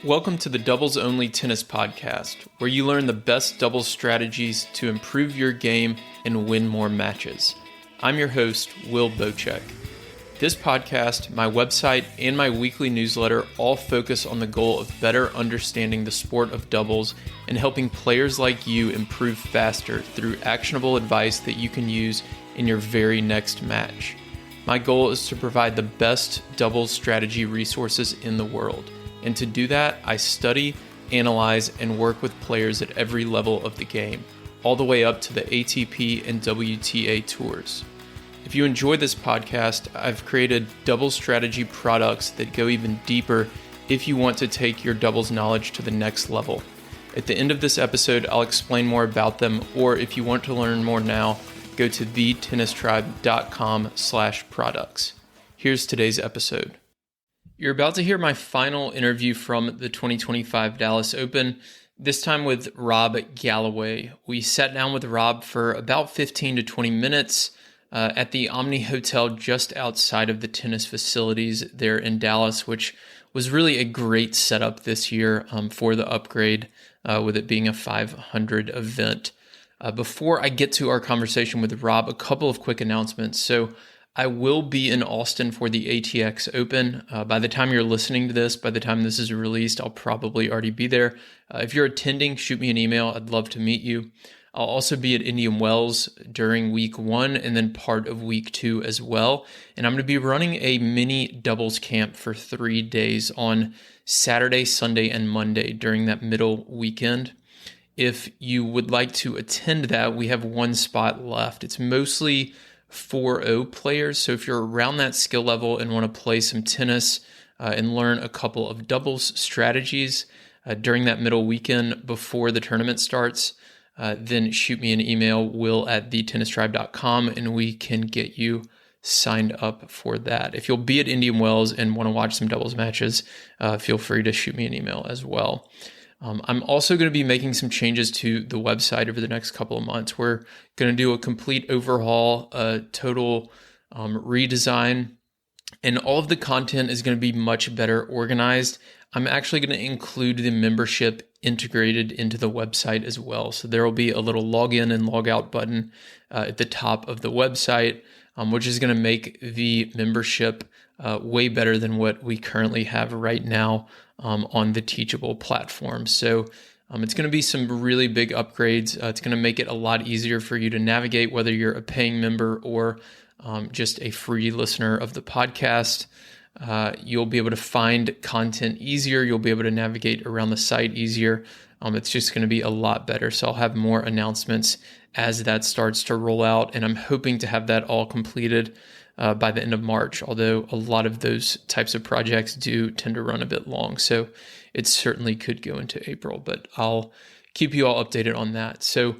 Welcome to the Doubles Only Tennis Podcast, where you learn the best doubles strategies to improve your game and win more matches. I'm your host, Will Bocek. This podcast, my website, and my weekly newsletter all focus on the goal of better understanding the sport of doubles and helping players like you improve faster through actionable advice that you can use in your very next match. My goal is to provide the best doubles strategy resources in the world. And to do that, I study, analyze, and work with players at every level of the game, all the way up to the ATP and WTA tours. If you enjoy this podcast, I've created doubles strategy products that go even deeper if you want to take your doubles knowledge to the next level. At the end of this episode, I'll explain more about them, or if you want to learn more now, go to thetennistribe.com/products. Here's today's episode. You're about to hear my final interview from the 2025 Dallas Open, this time with Rob Galloway. We sat down with Rob for about 15 to 20 minutes at the Omni Hotel just outside of the tennis facilities there in Dallas, which was really a great setup this year for the upgrade, with it being a 500 event. Before I get to our conversation with Rob, a couple of quick announcements. So I will be in Austin for the ATX Open. By the time you're listening to this, by the time this is released, I'll probably already be there. If you're attending, shoot me an email. I'd love to meet you. I'll also be at Indian Wells during week 1 and then part of week 2 as well. And I'm going to be running a mini doubles camp for 3 days on Saturday, Sunday, and Monday during that middle weekend. If you would like to attend that, we have one spot left. It's mostly 4-0 players. So if you're around that skill level and want to play some tennis and learn a couple of doubles strategies during that middle weekend before the tournament starts, then shoot me an email, will@thetennistribe.com, and we can get you signed up for that. If you'll be at Indian Wells and want to watch some doubles matches, feel free to shoot me an email as well. I'm also going to be making some changes to the website over the next couple of months. We're going to do a complete overhaul, a total redesign, and all of the content is going to be much better organized. I'm actually going to include the membership integrated into the website as well. So there will be a little login and logout button at the top of the website, which is going to make the membership way better than what we currently have right now on the Teachable platform. So it's going to be some really big upgrades. It's going to make it a lot easier for you to navigate, whether you're a paying member or just a free listener of the podcast. You'll be able to find content easier. You'll be able to navigate around the site easier. It's just going to be a lot better. So I'll have more announcements as that starts to roll out, and I'm hoping to have that all completed by the end of March, although a lot of those types of projects do tend to run a bit long. So it certainly could go into April, but I'll keep you all updated on that. So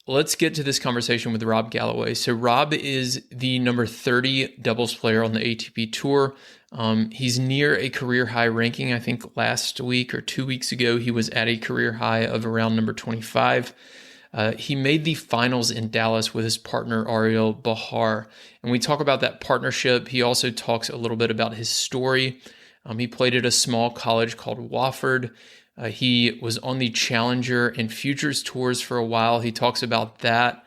let's get to this conversation with Rob Galloway. So Rob is the number 30 doubles player on the ATP Tour. He's near a career high ranking. I think last week or 2 weeks ago, he was at a career high of around number 25. He made the finals in Dallas with his partner, Ariel Behar. And we talk about that partnership. He also talks a little bit about his story. He played at a small college called Wofford. He was on the Challenger and Futures tours for a while. He talks about that.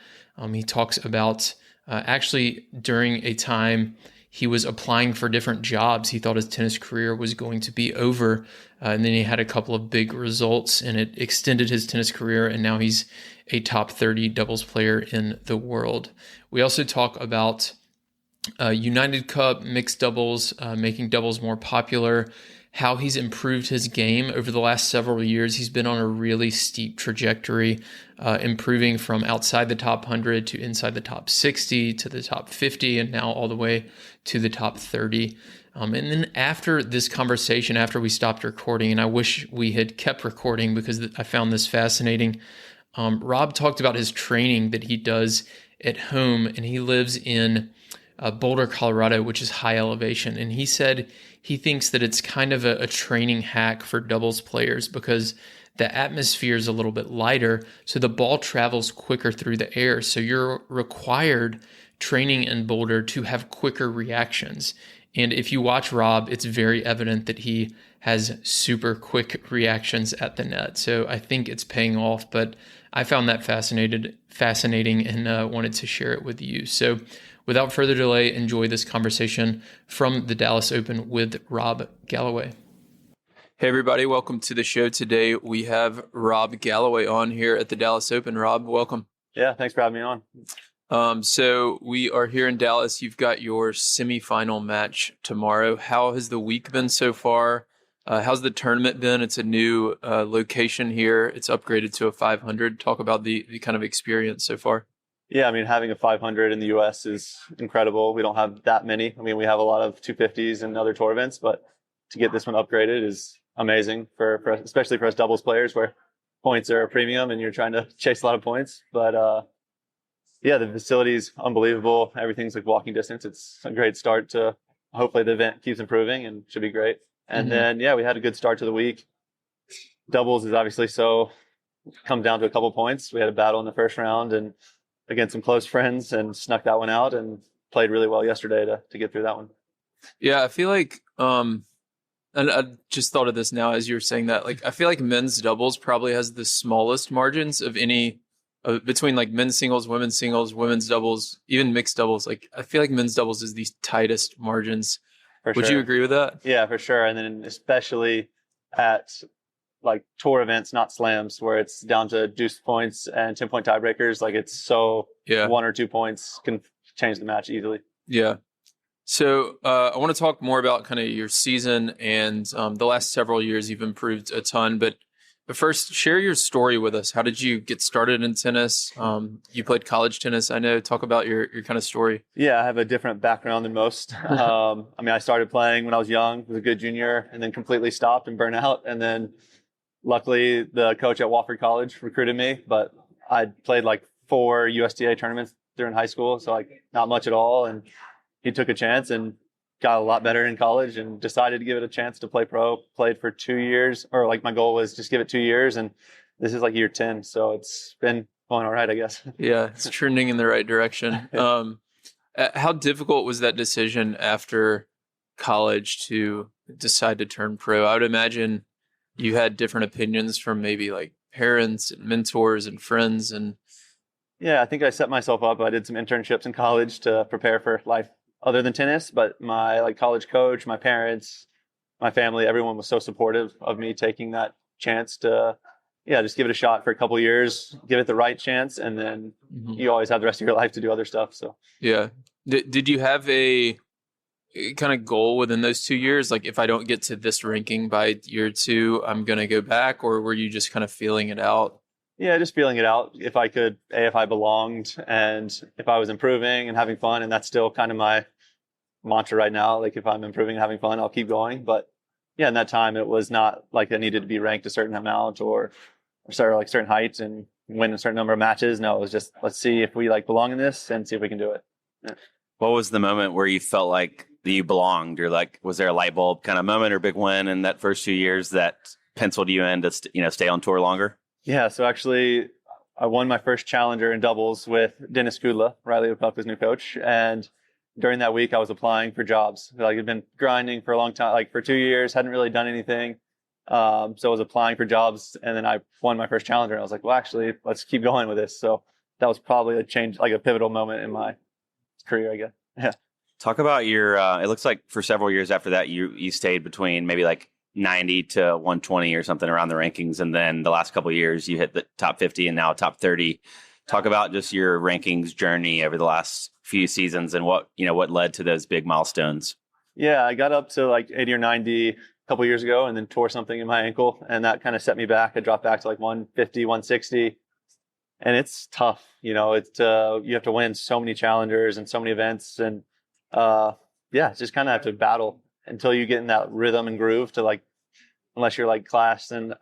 He talks about actually during a time he was applying for different jobs. He thought his tennis career was going to be over. And then he had a couple of big results and it extended his tennis career. And now he's a top 30 doubles player in the world. We also talk about United Cup, mixed doubles, making doubles more popular, how he's improved his game over the last several years. He's been on a really steep trajectory, improving from outside the top 100 to inside the top 60 to the top 50 and now all the way to the top 30. And then after this conversation, after we stopped recording, and I wish we had kept recording because I found this fascinating, Rob talked about his training that he does at home, and he lives in Boulder, Colorado, which is high elevation. And he said he thinks that it's kind of a training hack for doubles players because the atmosphere is a little bit lighter, so the ball travels quicker through the air. So you're required training in Boulder to have quicker reactions. And if you watch Rob, it's very evident that he has super quick reactions at the net. So I think it's paying off, but I found that fascinating and wanted to share it with you. So without further delay, enjoy this conversation from the Dallas Open with Rob Galloway. Hey everybody, welcome to the show. Today we have Rob Galloway on here at the Dallas Open. Rob, welcome. Yeah, thanks for having me on. So we are here in Dallas. You've got your semifinal match tomorrow. How has the week been so far? How's the tournament been? It's a new location here. It's upgraded to a 500. Talk about the kind of experience so far. Yeah, I mean, having a 500 in the U.S. is incredible. We don't have that many. I mean, we have a lot of 250s and other tour events, but to get this one upgraded is amazing for especially for us doubles players where points are a premium and you're trying to chase a lot of points. But yeah, the facility is unbelievable. Everything's like walking distance. It's a great start to hopefully the event keeps improving and should be great. And then, yeah, we had a good start to the week. Doubles is obviously comes down to a couple points. We had a battle in the first round and against some close friends and snuck that one out and played really well yesterday to get through that one. Yeah, I feel like and I just thought of this now as you were saying that. Like, I feel like men's doubles probably has the smallest margins of any between like men's singles, women's doubles, even mixed doubles. Like, I feel like men's doubles is the tightest margins. Would you agree with that? Yeah, for sure. And then especially at like tour events, not slams, where it's down to deuce points and 10-point tiebreakers. Like, it's 1 or 2 points can change the match easily. Yeah. So I want to talk more about kind of your season and the last several years. You've improved a ton, but first, share your story with us. How did you get started in tennis? You played college tennis, I know. Talk about your kind of story. Yeah, I have a different background than most. I mean, I started playing when I was young, was a good junior, and then completely stopped and burned out. And then luckily, the coach at Wofford College recruited me, but I played like 4 USTA tournaments during high school, so like not much at all. And he took a chance and got a lot better in college and decided to give it a chance to play pro. Played for 2 years, or like my goal was just give it 2 years, and this is like year 10, so it's been going all right, I guess. Yeah, it's trending in the right direction. How difficult was that decision after college to decide to turn pro? I would imagine you had different opinions from maybe like parents and mentors and friends. And yeah, I think I set myself up. I did some internships in college to prepare for life other than tennis, but my like college coach, my parents, my family, everyone was so supportive of me taking that chance to, just give it a shot for a couple of years, give it the right chance, and then you always have the rest of your life to do other stuff. So yeah, did you have a kind of goal within those 2 years? Like, if I don't get to this ranking by year 2, I'm gonna go back, or were you just kind of feeling it out? Yeah, just feeling it out. If I could, if I belonged and if I was improving and having fun, and that's still kind of my mantra right now. Like, if I'm improving and having fun, I'll keep going. But yeah, in that time, it was not like I needed to be ranked a certain amount or certain height and win a certain number of matches. No, it was just, let's see if we like belong in this and see if we can do it. Yeah. What was the moment where you felt like you belonged, or like, was there a light bulb kind of moment or big win in that first 2 years that penciled you in to stay on tour longer? Yeah, so actually, I won my first challenger in doubles with Dennis Kudla, Riley Opelka's new coach. And during that week, I was applying for jobs. Like, I'd been grinding for a long time, like for 2 years, hadn't really done anything. So I was applying for jobs, and then I won my first challenger. And I was like, well, actually, let's keep going with this. So that was probably a change, like a pivotal moment in my career, I guess. Yeah. Talk about your, it looks like for several years after that, you stayed between maybe like 90 to 120 or something around the rankings. And then the last couple of years you hit the top 50 and now top 30. Talk about just your rankings journey over the last few seasons and what led to those big milestones. Yeah, I got up to like 80 or 90 a couple of years ago and then tore something in my ankle. And that kind of set me back. I dropped back to like 150, 160. And it's tough. You have to win so many challengers and so many events. And just kind of have to battle until you get in that rhythm and groove to like, unless you're like Patton,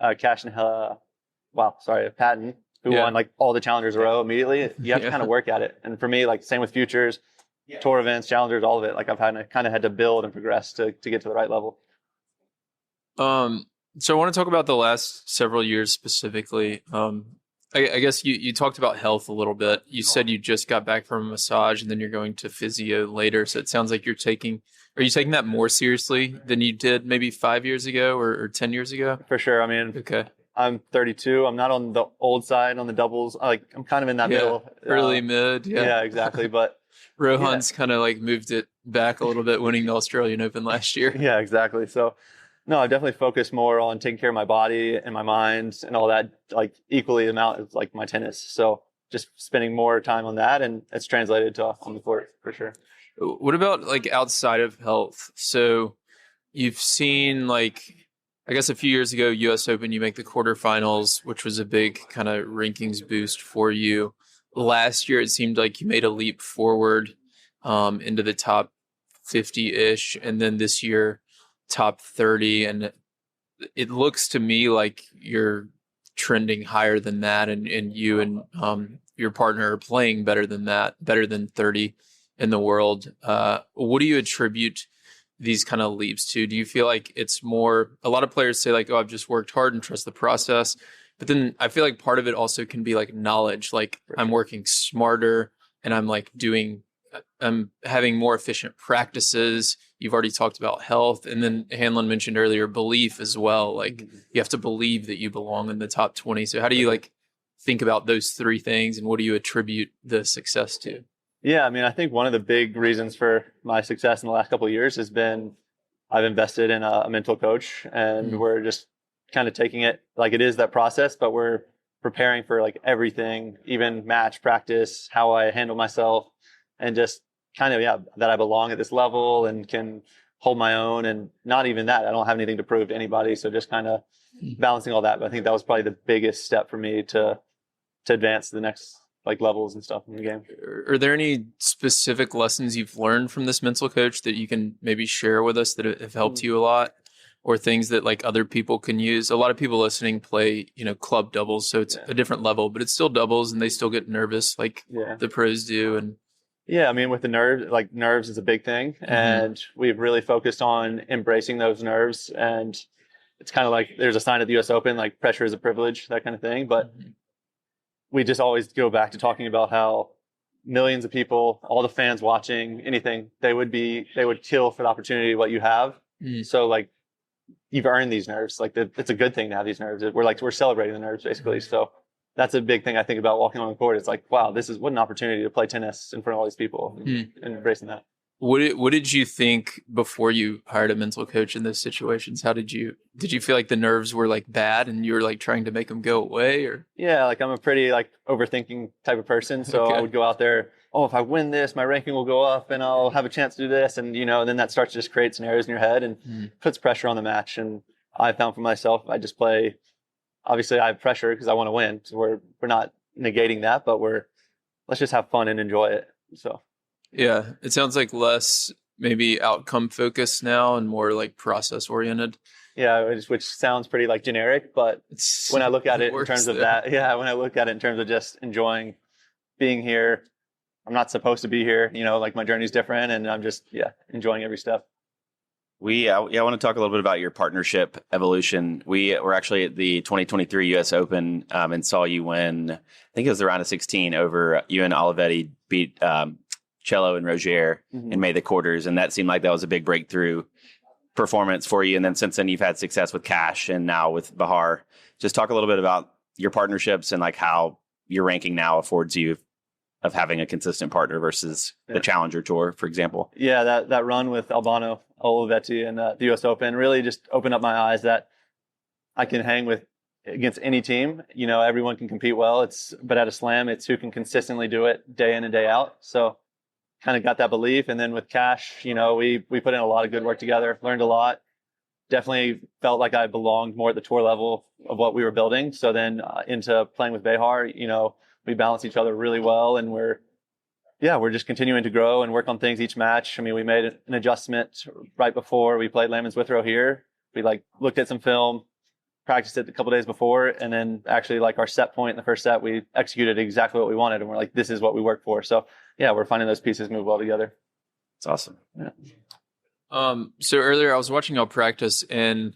who won like all the challengers in a row immediately. You have to kind of work at it. And for me, like same with futures, tour events, challengers, all of it. Like I've kind of had to build and progress to get to the right level. So I want to talk about the last several years specifically. I guess you talked about health a little bit. You said you just got back from a massage and then you're going to physio later. So it sounds like you're taking Are you taking that more seriously than you did maybe 5 years ago or 10 years ago? For sure. I mean, Okay. I'm 32. I'm not on the old side on the doubles. I'm kind of in that middle. Early mid. Yeah, exactly. But Rohan's kind of like moved it back a little bit, winning the Australian Open last year. yeah, exactly. So no, I definitely focus more on taking care of my body and my mind and all that, like equally amount as like my tennis. So just spending more time on that, and it's translated to on the court for sure. What about like outside of health? So you've seen like, I guess a few years ago, US Open, you make the quarterfinals, which was a big kind of rankings boost for you. Last year, it seemed like you made a leap forward into the top 50-ish. And then this year, top 30. And it looks to me like you're trending higher than that. And you and your partner are playing better than that, better than 30 in the world. What do you attribute these kind of leaps to? Do you feel like it's more, a lot of players say like, oh, I've just worked hard and trust the process. But then I feel like part of it also can be like knowledge, like I'm working smarter and I'm having more efficient practices. You've already talked about health. And then Hanlon mentioned earlier, belief as well. Like you have to believe that you belong in the top 20. So how do you like think about those three things, and what do you attribute the success to? Yeah, I mean, I think one of the big reasons for my success in the last couple of years has been I've invested in a mental coach, and we're just kind of taking it like it is that process, but we're preparing for like everything, even match practice, how I handle myself, and just kind of, that I belong at this level and can hold my own. And not even that, I don't have anything to prove to anybody. So just kind of balancing all that. But I think that was probably the biggest step for me to advance to the next like levels and stuff in the game. Are there any specific lessons you've learned from this mental coach that you can maybe share with us that have helped you a lot, or things that like other people can use? A lot of people listening play, club doubles, so it's a different level, but it's still doubles and they still get nervous like the pros do. And I mean, with the nerves is a big thing, and we've really focused on embracing those nerves. And it's kind of like there's a sign at the US Open, like pressure is a privilege, that kind of thing. But we just always go back to talking about how millions of people, all the fans watching anything, they would kill for the opportunity what you have. So like you've earned these nerves. Like it's a good thing to have these nerves. We're celebrating the nerves basically. So that's a big thing I think about walking on the court. It's like, wow, what an opportunity to play tennis in front of all these people, and embracing that. What did you think before you hired a mental coach in those situations? How did you feel like the nerves were like bad and you were like trying to make them go away? Or like I'm a pretty like overthinking type of person, so I would go out there, if I win this, my ranking will go up and I'll have a chance to do this, and and then that starts to just create scenarios in your head and puts pressure on the match. And I found for myself, I just play, obviously I have pressure because I want to win, so we're not negating that, but let's just have fun and enjoy it. So yeah, it sounds like less maybe outcome focused now and more like process oriented. Yeah, which sounds pretty like generic, but when I look at it in terms of that, when I look at it in terms of just enjoying being here, I'm not supposed to be here, like my journey's different, and I'm just, enjoying every step. I want to talk a little bit about your partnership evolution. We were actually at the 2023 US Open and saw you win, I think it was the round of 16 over you and Olivetti beat Cello and Rogier and made the quarters. And that seemed like that was a big breakthrough performance for you. And then since then you've had success with Cash and now with Behar. Just talk a little bit about your partnerships and like how your ranking now affords you of having a consistent partner versus the Challenger Tour, for example. Yeah, that run with Albano, Olivetti, and the US Open really just opened up my eyes that I can hang against any team. Everyone can compete well. But at a slam, it's who can consistently do it day in and day out. So kind of got that belief. And then with Cash, we put in a lot of good work together, learned a lot. Definitely felt like I belonged more at the tour level of what we were building. So then into playing with Behar, we balance each other really well, and we're just continuing to grow and work on things each match. I mean, we made an adjustment right before we played Lamans Withrow here. We looked at some film, practiced it a couple days before, and then actually our set point in the first set, we executed exactly what we wanted, and we're like, this is what we work for. So we're finding those pieces move well together. It's awesome. Yeah. So earlier I was watching y'all practice, and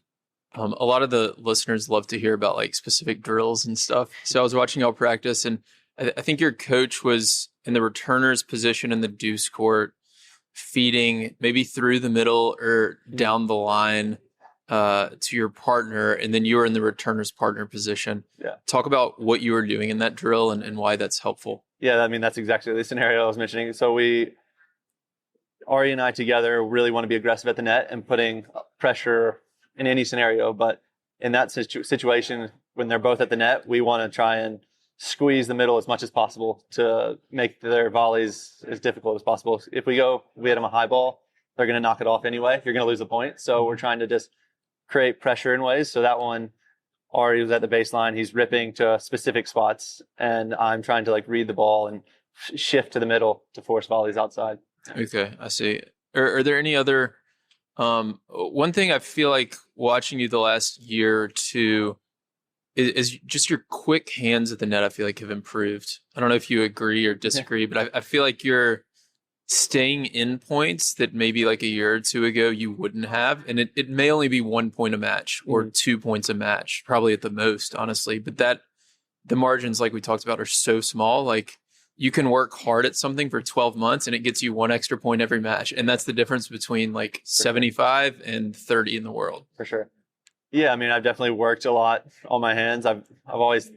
a lot of the listeners love to hear about specific drills and stuff. So I was watching y'all practice, and I think your coach was in the returner's position in the deuce court feeding maybe through the middle or down the line to your partner, and then you were in the returner's partner position. Yeah. Talk about what you were doing in that drill and why that's helpful. Yeah, I mean, that's exactly the scenario I was mentioning. So Ari and I together really want to be aggressive at the net and putting pressure in any scenario. But in that situation, when they're both at the net, we want to try and squeeze the middle as much as possible to make their volleys as difficult as possible. If we hit them a high ball, they're going to knock it off anyway. You're going to lose the point. So we're trying to just create pressure in ways. So that one, Ari was at the baseline. He's ripping to specific spots, and I'm trying to read the ball and shift to the middle to force volleys outside. Okay, I see. Are there any other one thing I feel like watching you the last year or two is just your quick hands at the net, I feel like have improved. I don't know if you agree or disagree, but I feel like you're staying in points that maybe like a year or two ago you wouldn't have. And it may only be 1 point a match or 2 points a match, probably at the most, honestly. But the margins, like we talked about, are so small. Like you can work hard at something for 12 months and it gets you 1 extra point every match. And that's the difference between 75 and 30 in the world. For sure. Yeah, I mean, I've definitely worked a lot on my hands. I've always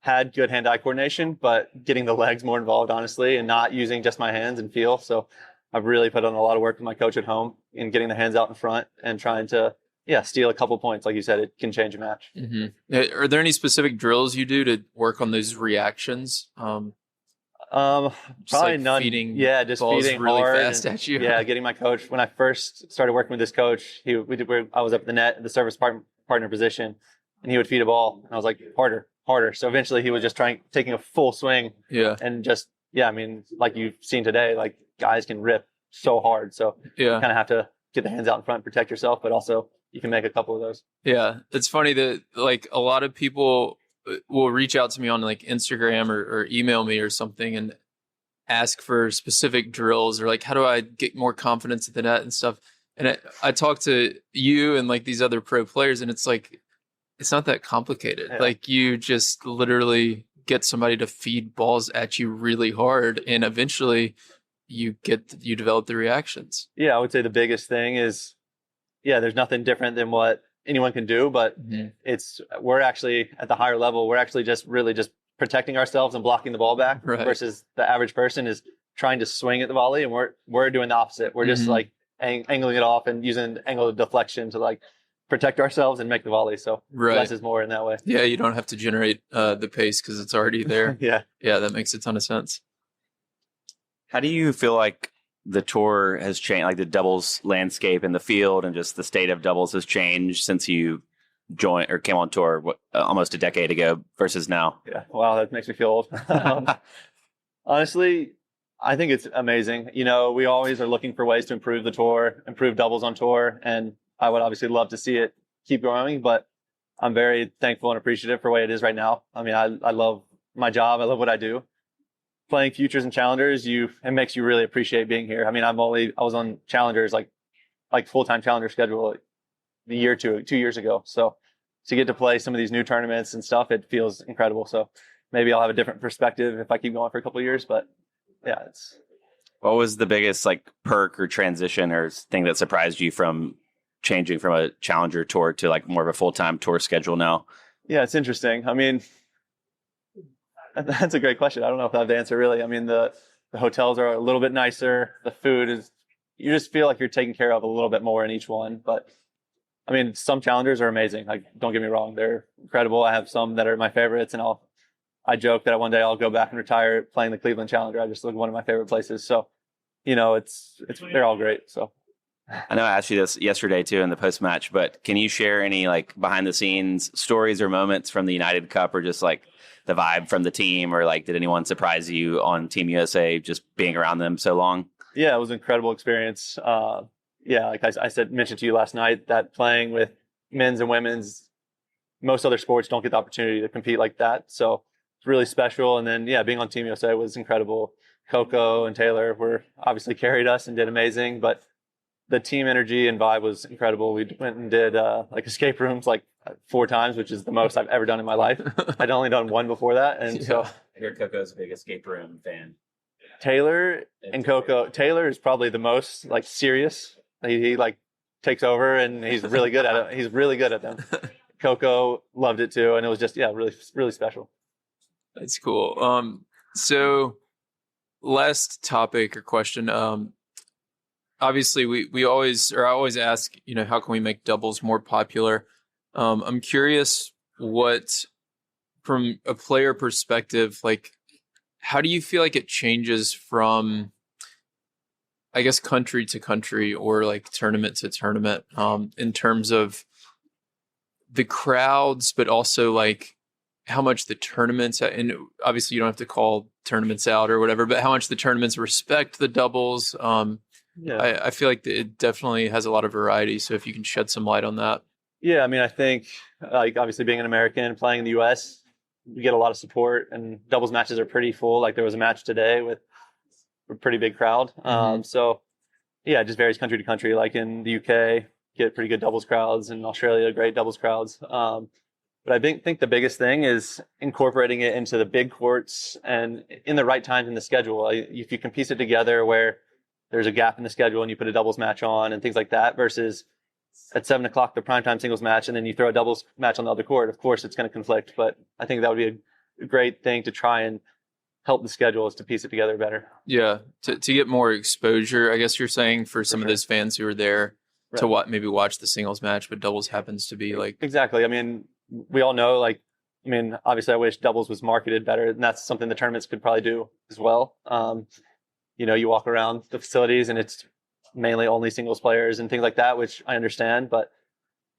had good hand-eye coordination, but getting the legs more involved, honestly, and not using just my hands and feel. So I've really put on a lot of work with my coach at home in getting the hands out in front and trying to, steal a couple points. Like you said, it can change a match. Mm-hmm. Are there any specific drills you do to work on those reactions? Probably none. Just balls feeding really hard fast at you. Yeah, getting my coach. When I first started working with this coach, I was up at the net, the service partner position, and he would feed a ball, and I was like, harder. So eventually, he was just taking a full swing. Yeah, and I mean, like you've seen today, like guys can rip so hard. So you kind of have to get the hands out in front, protect yourself, but also you can make a couple of those. Yeah, it's funny that a lot of people will reach out to me on Instagram or email me or something and ask for specific drills or how do I get more confidence at the net and stuff. And I talk to you and these other pro players, and it's it's not that complicated. Yeah. You just literally get somebody to feed balls at you really hard, and eventually you develop the reactions. Yeah, I would say the biggest thing is, there's nothing different than what anyone can do, but we're actually at the higher level. We're actually just protecting ourselves and blocking the ball back versus the average person is trying to swing at the volley, and we're doing the opposite. We're just angling it off and using angle of deflection to protect ourselves and make the volley. So less is more in that way. Yeah, you don't have to generate the pace because it's already there. Yeah, that makes a ton of sense. How do you feel like the tour has changed, the doubles landscape in the field and just the state of doubles has changed since you joined or came on tour almost a decade ago versus now? Yeah, wow, that makes me feel old. Honestly, I think it's amazing. We always are looking for ways to improve the tour, improve doubles on tour, and I would obviously love to see it keep growing, but I'm very thankful and appreciative for the way it is right now. I mean, I love my job. I love what I do. Playing futures and challengers, it makes you really appreciate being here. I mean, I was on challengers, like full-time challenger schedule a year or 2 years ago. So to get to play some of these new tournaments and stuff, it feels incredible. So maybe I'll have a different perspective if I keep going for a couple of years, but yeah, What was the biggest perk or transition or thing that surprised you from changing from a challenger tour to more of a full-time tour schedule now? Yeah, it's interesting. I mean, that's a great question. I don't know if I have the answer really. I mean, the hotels are a little bit nicer. The food you just feel like you're taken care of a little bit more in each one. But I mean, some challengers are amazing. Don't get me wrong. They're incredible. I have some that are my favorites, and I joke that one day I'll go back and retire playing the Cleveland Challenger. I just look one of my favorite places. So, they're all great. So. I know I asked you this yesterday too in the post match, but can you share any behind the scenes stories or moments from the United Cup or just the vibe from the team or did anyone surprise you on Team USA just being around them so long? Yeah, it was an incredible experience. Like I mentioned to you last night that playing with men's and women's, most other sports don't get the opportunity to compete like that. So it's really special. And then, being on Team USA was incredible. Coco and Taylor obviously carried us and did amazing, but the team energy and vibe was incredible. We went and did escape rooms 4 times, which is the most I've ever done in my life. I'd only done one before that. And so I hear Coco's a big escape room fan. Taylor and Coco. Taylor is probably the most like serious. He like takes over and he's really good at it. He's really good at them. Coco loved it too, and it was just really really special. That's cool. So last topic or question. Obviously I always ask, how can we make doubles more popular? I'm curious what, from a player perspective, like, how do you feel like it changes from, I guess, country to country or like tournament to tournament, in terms of the crowds, but also like how much the tournaments, and obviously you don't have to call tournaments out or whatever, but how much the tournaments respect the doubles. I feel like it definitely has a lot of variety. So if you can shed some light on that. Yeah, I mean, I think like obviously being an American playing in the U.S., we get a lot of support, and doubles matches are pretty full. Like there was a match today with a pretty big crowd. So yeah, it just varies country to country. Like in the UK, get pretty good doubles crowds, in Australia, great doubles crowds. But I think the biggest thing is incorporating it into the big courts and in the right times in the schedule. If you can piece it together where there's a gap in the schedule and you put a doubles match on and things like that, versus at 7:00, the primetime singles match, and then you throw a doubles match on the other court, of course it's going to conflict. But I think that would be a great thing to try and help the schedule, is to piece it together better. Yeah. To get more exposure, I guess you're saying, for some of those fans who are there to maybe watch the singles match, but doubles happens to be like. Exactly. I mean, we all know, obviously I wish doubles was marketed better, and that's something the tournaments could probably do as well. You walk around the facilities and it's mainly only singles players and things like that, which I understand. But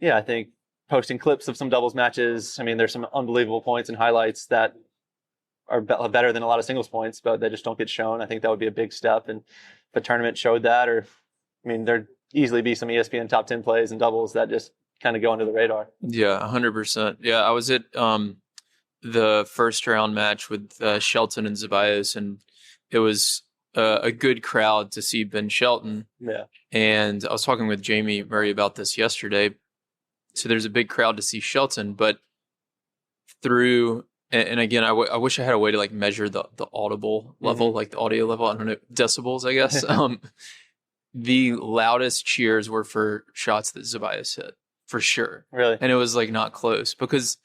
yeah, I think posting clips of some doubles matches, there's some unbelievable points and highlights that are better than a lot of singles points, but they just don't get shown. I think that would be a big step. And if a tournament showed that, or, there'd easily be some ESPN top 10 plays and doubles that just kind of go under the radar. Yeah, 100%. Yeah, I was at the first round match with Shelton and Zeballos, and it was a good crowd to see Ben Shelton. Yeah. And I was talking with Jamie Murray about this yesterday. So there's a big crowd to see Shelton, but and again, I wish I had a way to like measure the audible level, like the audio level. I don't know, decibels, I guess. The loudest cheers were for shots that Zeballos hit, for sure. Really? And it was like not close, because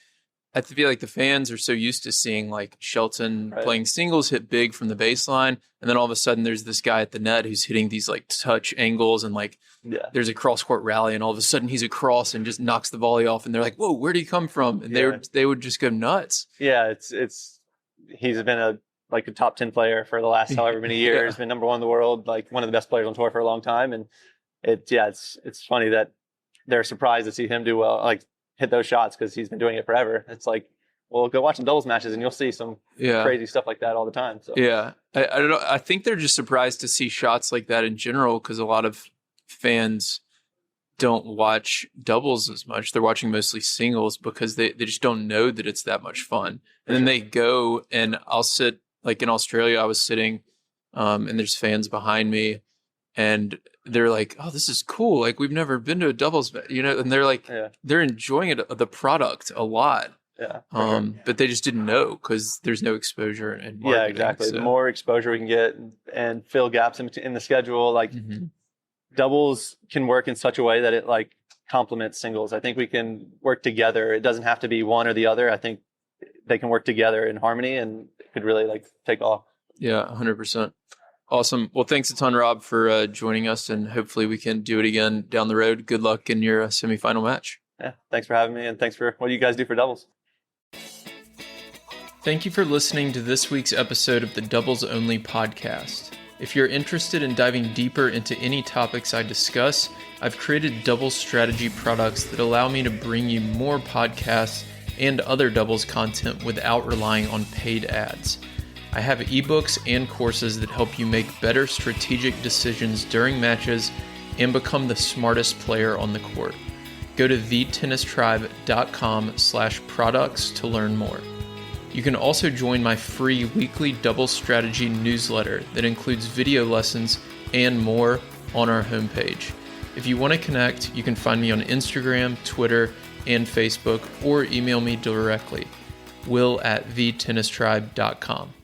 I feel like the fans are so used to seeing like Shelton playing singles hit big from the baseline, and then all of a sudden there's this guy at the net who's hitting these like touch angles, and like there's a cross court rally, and all of a sudden he's across and just knocks the volley off, and they're like, "Whoa, where'd he come from?" And they would just go nuts. Yeah, he's been a top 10 player for the last however many years. Been number one in the world, like one of the best players on tour for a long time, and it's funny that they're surprised to see him do well, like hit those shots, because he's been doing it forever. It's like, well, go watch some doubles matches and you'll see some crazy stuff like that all the time. So yeah, I don't know. I think they're just surprised to see shots like that in general, because a lot of fans don't watch doubles as much. They're watching mostly singles because they just don't know that it's that much fun. And then they go, and I'll sit, like in Australia, I was sitting, and there's fans behind me, and they're like, "Oh, this is cool. Like, we've never been to a doubles, and they're like, they're enjoying the product a lot. Yeah. But they just didn't know, because there's no exposure and marketing. Yeah, exactly. So. The more exposure we can get and fill gaps in the schedule, like doubles can work in such a way that it like complements singles. I think we can work together. It doesn't have to be one or the other. I think they can work together in harmony, and it could really like take off. Yeah, 100%. Awesome. Well, thanks a ton, Rob, for joining us, and hopefully we can do it again down the road. Good luck in your semifinal match. Yeah, thanks for having me, and thanks for what you guys do for doubles. Thank you for listening to this week's episode of the Doubles Only podcast. If you're interested in diving deeper into any topics I discuss, I've created doubles strategy products that allow me to bring you more podcasts and other doubles content without relying on paid ads. I have ebooks and courses that help you make better strategic decisions during matches and become the smartest player on the court. Go to thetennistribe.com/products to learn more. You can also join my free weekly doubles strategy newsletter that includes video lessons and more on our homepage. If you want to connect, you can find me on Instagram, Twitter, and Facebook, or email me directly, will@thetennistribe.com.